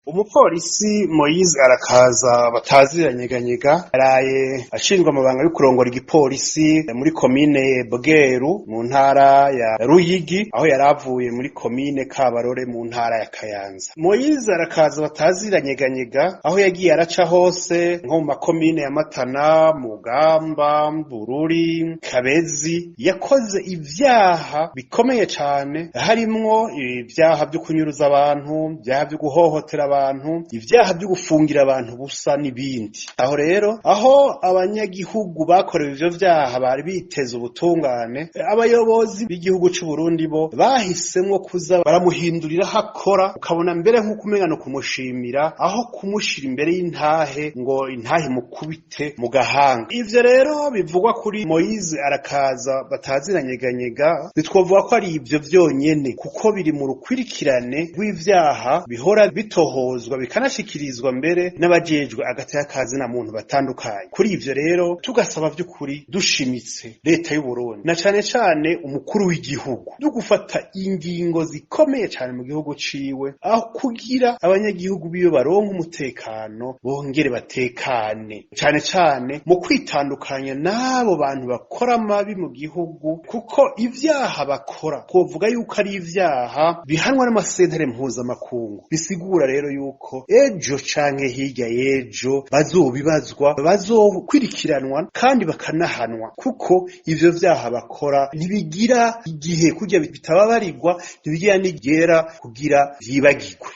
Umupolisi Moise Arakaza bataziranyeganyega yaraye ashinzwe amabanga yo kurongora igipolisi muri komine Bweru mu ntara ya Ruyigi aho yaravuye muri komine Kabarore mu ntara ya Kayanza. Moise Arakaza bataziranyeganyega aho yagiye araca hose nko mu makomine ya Matana, Mugamba, Bururi, Kabezi, yakoze ivyaha bikomeye cane harimwo ivyaha vyo kunyuruza abantu, ivyaha vyo guhohotera abantu, ivyaha vyo gufungira abantu busa n'ibindi. Aho rero aho abanyagihugu bakorewe ivyo vyaha bari biteze ubutungane, abayobozi b'igihugu c'u Burundi bo bahisemwo kuza baramuhindurira hakora, ukabona mbere nk'uko umenga no kumushimira aho kumushira imbere y'intahe ngo intahe mukubite mu gahanga. Ivyo rero bivugwa kuri Moise Arakaza bataziranyeganyega bitwovuga ko ari ivyo vyonyene kuko biri mu rukwirikirane rw'ivyaha bihora bitohozwa bikanashikirizwa mbere n'abajejwe agateka kazina muntu batandukanye. Kuri ivyo rero tugasaba vy'ukuri dushimitse leta y'u Burundi na cane cane umukuru w'igihugu no gufata ingingo zikomeye cane mu gihugu ciwe aho kugira abanyagihugu biyo baronka umutekano bongere batekane cane cane mu kwitandukanya n'abo bantu bakora amabi mu gihugu, kuko ivyaha bakora twovuga yuko ari ivyaha bihanwa n'amasentare mpuzamakungu. Bisigura rero yuko ejo canke hirya y'ejo bazobibazwa, bazokwirikiranwa kandi bakanahanwa, kuko ivyo vyaha bakora ntibigira igihe kurya bitababarirwa, ntibigira n'igera kugira vyibagirwe.